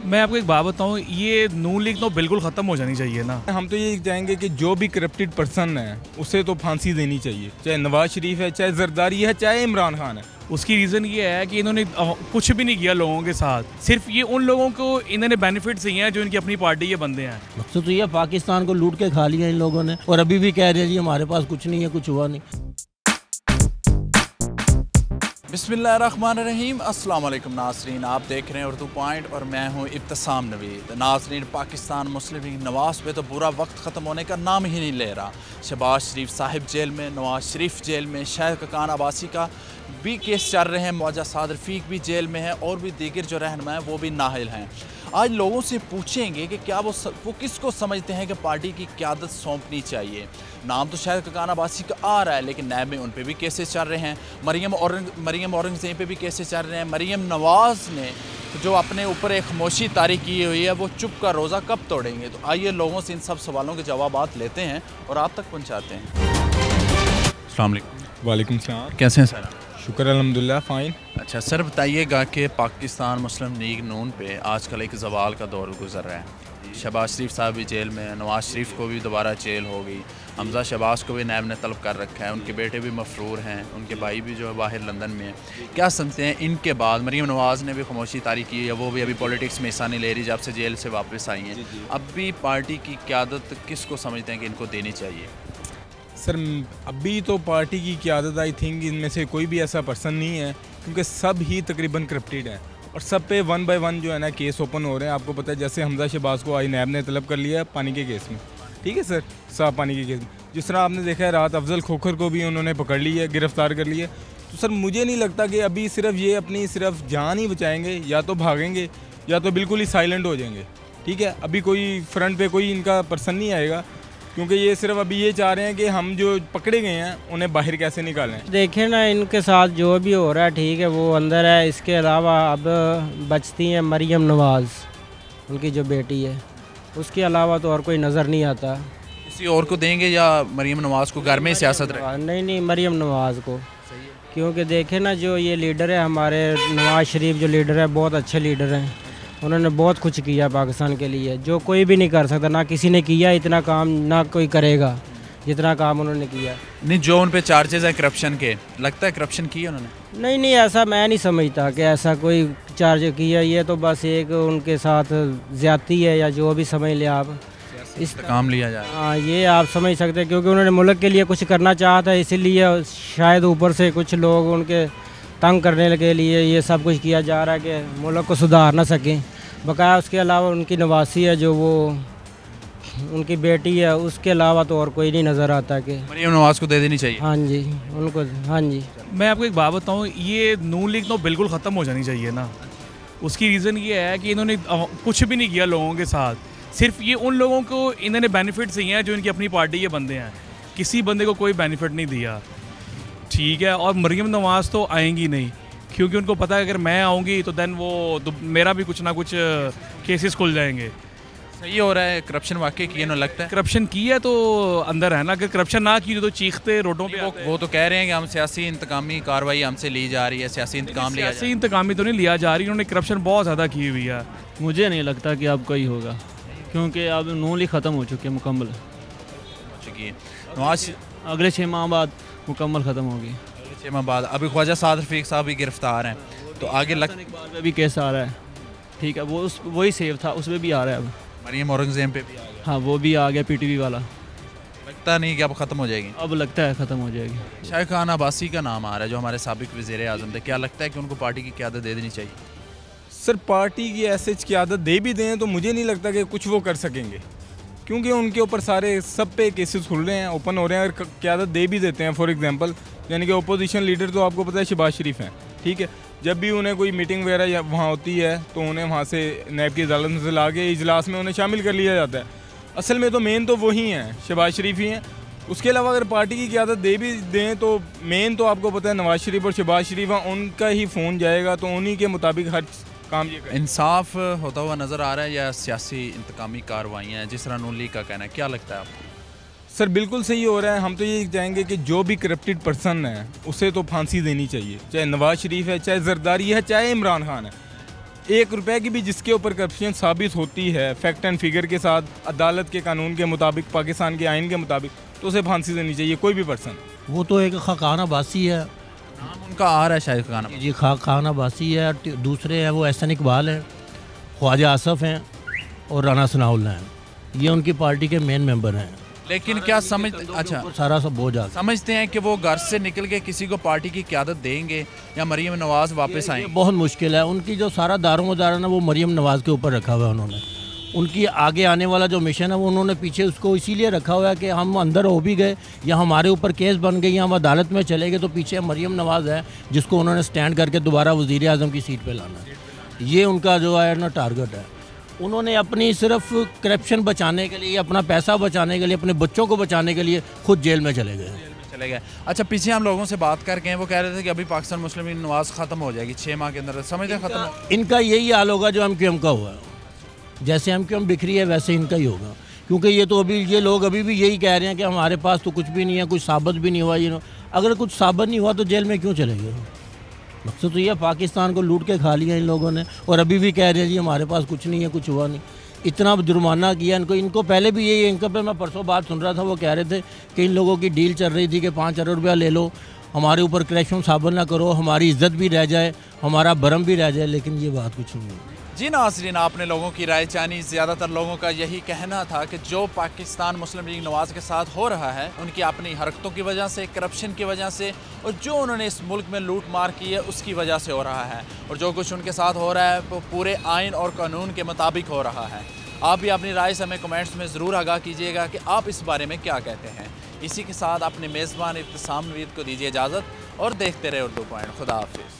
मैं आपको एक बात बताऊं, ये नून लीग तो बिल्कुल ख़त्म हो जानी चाहिए ना। हम तो ये चाहेंगे कि जो भी करप्टेड पर्सन है उसे तो फांसी देनी चाहिए, चाहे नवाज शरीफ है, चाहे जरदारी है, चाहे इमरान खान है। उसकी रीज़न ये है कि इन्होंने कुछ भी नहीं किया लोगों के साथ, सिर्फ ये उन लोगों को इन्होंने बेनिफिट्स दिए हैं जो इनकी अपनी पार्टी के बंदे हैं। मकसद तो ये पाकिस्तान को लूट के खा लिया इन लोगों ने, और अभी भी कह रहे हैं जी हमारे पास कुछ नहीं है, कुछ हुआ नहीं। बिस्मिल्लाहिर्रहमानिर्रहीम, अस्सलाम वालेकुम नाज़रीन, आप देख रहे हैं उर्दू पॉइंट और मैं हूं इब्तिसाम नवीद। नाज़रीन, पाकिस्तान मुस्लिम लीग नवाज़ पे तो बुरा वक्त ख़त्म होने का नाम ही नहीं ले रहा। शहबाज शरीफ साहिब जेल में, नवाज शरीफ जेल में, शाहिद ककान अब्बासी का भी केस चल रहे हैं, मौजा साद रफ़ीक भी जेल में है और भी दीगर जो रहनुमा हैं वो भी नाहिल हैं। आज लोगों से पूछेंगे कि क्या वो किसको समझते हैं कि पार्टी की क़यादत सौंपनी चाहिए। नाम तो शायद ककान अब्बासी का आ रहा है, लेकिन नैब में उन पे भी केसेस चल रहे हैं। मरीम औरंगज़ेब पे भी केसेस चल रहे हैं। मरीम नवाज़ ने जो अपने ऊपर एक खामोशी तारी की हुई है, वो चुप का रोज़ा कब तोड़ेंगे। तो आइए लोगों से इन सब सवालों के जवाब लेते हैं और आप तक पहुँचाते हैं। अस्सलाम वालेकुम। वालेकुम सलाम। कैसे हैं सर? शुक्र अल्हम्दुलिल्लाह, फ़ाइन। अच्छा सर, बताइएगा कि पाकिस्तान मुस्लिम लीग नून पे आजकल एक ज़वाल का दौर गुजर रहा है। शहबाज शरीफ साहब भी जेल में, नवाज शरीफ को भी दोबारा जेल हो गई, हमजा शहबाज को भी नैब ने तलब कर रखा है, उनके बेटे भी मफरूर हैं, उनके भाई भी जो है बाहर लंदन में है। क्या समझते हैं इनके बाद मरीम नवाज़ ने भी खामोशी तारी की है, वो भी अभी पॉलिटिक्स में हिस्सा नहीं ले रही जब से जेल से वापस आई हैं। अब भी पार्टी की क़यादत किसको समझते हैं कि इनको देनी चाहिए? सर, अभी तो पार्टी की क़यादत आई थिंक इनमें से कोई भी ऐसा पर्सन नहीं है, क्योंकि सब ही तकरीबन करप्टेड है और सब पे 1 बाय 1 जो है ना केस ओपन हो रहे हैं। आपको पता है, जैसे हमजा शहबाज को आई नैब ने तलब कर लिया पानी के केस में, ठीक है सर, साफ पानी के केस में। जिस तरह आपने देखा है रात अफजल खोखर को भी उन्होंने पकड़ लिया, गिरफ्तार कर लिया। तो सर मुझे नहीं लगता कि अभी सिर्फ ये अपनी सिर्फ जान ही बचाएंगे, या तो भागेंगे या तो बिल्कुल ही साइलेंट हो जाएंगे। ठीक है, अभी कोई फ्रंट पे कोई इनका पर्सन नहीं आएगा, क्योंकि ये सिर्फ अभी ये चाह रहे हैं कि हम जो पकड़े गए हैं उन्हें बाहर कैसे निकालें। देखें ना, इनके साथ जो भी हो रहा है ठीक है, वो अंदर है। इसके अलावा अब बचती हैं मरीम नवाज़, उनकी जो बेटी है, उसके अलावा तो और कोई नज़र नहीं आता। किसी और को देंगे या मरीम नवाज़ को घर में सियासत रहे? नहीं, मरीम नवाज़ को, क्योंकि देखें ना, जो ये लीडर है हमारे नवाज शरीफ, जो लीडर है बहुत अच्छे लीडर हैं। उन्होंने बहुत कुछ किया पाकिस्तान के लिए, जो कोई भी नहीं कर सकता। ना किसी ने किया इतना काम, ना कोई करेगा जितना काम उन्होंने किया। नहीं, जो उन पे चार्जेस हैं करप्शन के, लगता है करप्शन किया उन्होंने? नहीं, ऐसा मैं नहीं समझता कि ऐसा कोई चार्ज किया। ये तो बस एक उनके साथ ज़्यादती है, या जो भी समझ ले आप, इस काम लिया जाए। हाँ, ये आप समझ सकते हैं, क्योंकि उन्होंने मुल्क के लिए कुछ करना चाहता है, इसीलिए शायद ऊपर से कुछ लोग उनके तंग करने के लिए ये सब कुछ किया जा रहा है कि मुल्क को सुधार ना सकें। बकाया उसके अलावा उनकी नवासी है, जो वो उनकी बेटी है, उसके अलावा तो और कोई नहीं नज़र आता कि मरीम नवाज़ को दे देनी चाहिए। हाँ जी, उनको, हाँ जी। मैं आपको एक बात बताऊं, ये नून लीग तो बिल्कुल ख़त्म हो जानी चाहिए ना। उसकी रीज़न ये है कि इन्होंने कुछ भी नहीं किया लोगों के साथ, सिर्फ ये उन लोगों को इन्होंने बेनिफिट्स दिए हैं जो इनकी अपनी पार्टी के बंदे हैं। किसी बंदे को कोई बेनिफिट नहीं दिया, ठीक है। और मरीम नवाज़ तो आएंगी नहीं, क्योंकि उनको पता है अगर मैं आऊँगी तो दैन तो मेरा भी कुछ ना कुछ केसेस खुल जाएंगे। सही हो रहा है करप्शन वाकई किए ना, लगता है करप्शन की है तो अंदर है ना, अगर करप्शन ना की तो चीखते रोडों पे। वो तो कह रहे हैं कि हम सियासी इंतकामी कार्रवाई हमसे ली जा रही है, सियासी इंतकाम लिया जा रहा है। इंतकामी तो नहीं लिया जा रही, उन्होंने करप्शन बहुत ज़्यादा की हुई है। मुझे नहीं लगता कि अब कोई होगा, क्योंकि अब नून लीग ख़त्म हो चुकी है मुकम्मल। नवाज अगले 6 माह बाद मुकम्मल ख़त्म होगी। 6 माह बाद अभी ख्वाजा साद रफ़ीक साहब भी गिरफ्तार हैं, तो आगे इकबाल पे भी केस आ रहा है, ठीक है, वो वही सेव था, उसमें भी आ रहा है अब। मरीम औरंगज़ेब पे भी आ गया। हाँ, वो भी आ गया, PTV वाला। लगता नहीं कि अब ख़त्म हो जाएगी? अब लगता है ख़त्म हो जाएगी। शाहिद ककान अब्बासी का नाम आ रहा है, जो हमारे साबिक़ वज़ीर आज़म थे। क्या लगता है कि उनको पार्टी की क़यादत दे देनी चाहिए? सर, पार्टी की ऐसे क़यादत दे भी दें तो मुझे नहीं लगता कि कुछ वो कर सकेंगे, क्योंकि उनके ऊपर सारे सब पे केसेस खुल रहे हैं, ओपन हो रहे हैं। अगर क़यादत दे भी देते हैं, फॉर एग्जांपल, यानी कि अपोजिशन लीडर तो आपको पता है शहबाज शरीफ हैं, ठीक है। जब भी उन्हें कोई मीटिंग वगैरह या वहाँ होती है तो उन्हें वहाँ से नैब की अदालत में से ला के इजलास में उन्हें शामिल कर लिया जाता है। असल में तो मेन तो वही हैं, शहबाज शरीफ ही हैं। उसके अलावा अगर पार्टी की क़यादत दे भी दें तो मेन तो आपको पता है नवाज शरीफ और शहबाज शरीफ हैं, उनका ही फ़ोन जाएगा, तो उन्हीं के मुताबिक हर काम ये करें। इंसाफ होता हुआ नज़र आ रहा है या सियासी इंतकामी कार्रवाइयाँ, जिस तरह नून लीग का कहना है, क्या लगता है आपको? सर, बिल्कुल सही हो रहा है। हम तो ये चाहेंगे कि जो भी करप्टेड पर्सन है उसे तो फांसी देनी चाहिए, चाहे नवाज शरीफ है, चाहे जरदारी है, चाहे इमरान खान है। 1 रुपए की भी जिसके ऊपर करप्शन साबित होती है फैक्ट एंड फिगर के साथ, अदालत के कानून के मुताबिक, पाकिस्तान के आइन के मुताबिक, तो उसे फांसी देनी चाहिए कोई भी पर्सन। वो तो एक खाकान अब्बासी है नाम उनका आ रहा है शायद खाना। जी, खाकान अब्बासी है। दूसरे हैं वो एहसन इकबाल हैं, ख्वाजा आसफ हैं और राना सनाउल्लाह हैं। ये उनकी पार्टी के मेन मेंबर हैं। लेकिन क्या समझ अच्छा सारा सब बोझ आ समझते हैं कि वो घर से निकल के किसी को पार्टी की क़यादत देंगे या मरीम नवाज़ वापस आएंगे? बहुत मुश्किल है। उनकी जो सारा दारोमदार है ना वो मरीम नवाज़ के ऊपर रखा हुआ है उन्होंने। उनकी आगे आने वाला जो मिशन है वो उन्होंने पीछे उसको इसीलिए रखा हुआ है कि हम अंदर हो भी गए या हमारे ऊपर केस बन गई या हम अदालत में चले गए तो पीछे मरीम नवाज़ है जिसको उन्होंने स्टैंड करके दोबारा वज़ीर आज़म की सीट पे लाना है। ये उनका जो है ना टारगेट है। उन्होंने अपनी सिर्फ करप्शन बचाने के लिए, अपना पैसा बचाने के लिए, अपने बच्चों को बचाने के लिए खुद जेल में चले गए। अच्छा, पीछे हम लोगों से बात करके हैं, वो कह रहे थे कि अभी पाकिस्तान मुस्लिम लीग नवाज़ ख़त्म हो जाएगी 6 माह के अंदर। समझते हैं ख़त्म? इनका यही हाल होगा जो MQM का हुआ है। जैसे MQM बिखरी है वैसे इनका ही होगा, क्योंकि ये तो अभी ये लोग अभी भी यही कह रहे हैं कि हमारे पास तो कुछ भी नहीं है, कुछ साबित भी नहीं हुआ। ये अगर कुछ साबित नहीं हुआ तो जेल में क्यों चले गए? मकसद तो ये पाकिस्तान को लूट के खा लिया इन लोगों ने और अभी भी कह रहे हैं जी हमारे पास कुछ नहीं है, कुछ हुआ नहीं। इतना जुर्माना किया इनको पहले भी यही, इनके पे मैं परसों बात सुन रहा था, वो कह रहे थे कि इन लोगों की डील चल रही थी कि 5 अरब रुपया ले लो, हमारे ऊपर करप्शन साबित ना करो, हमारी इज्जत भी रह जाए, हमारा भरम भी रह जाए, लेकिन ये बात कुछ नहीं है। जी नाज़रीन, आपने लोगों की राय जानी। ज़्यादातर लोगों का यही कहना था कि जो पाकिस्तान मुस्लिम लीग नवाज़ के साथ हो रहा है उनकी अपनी हरकतों की वजह से, करप्शन की वजह से, और जो उन्होंने इस मुल्क में लूट मार की है उसकी वजह से हो रहा है। और जो कुछ उनके साथ हो रहा है वो पूरे आइन और कानून के मुताबिक हो रहा है। आप भी अपनी राय से हमें कमेंट्स में ज़रूर आगाह कीजिएगा कि आप इस बारे में क्या कहते हैं। इसी के साथ अपने मेज़बान इब्तिसाम नवीद को दीजिए इजाज़त और देखते रहे उर्दू पॉइंट। खुदा हाफिज़।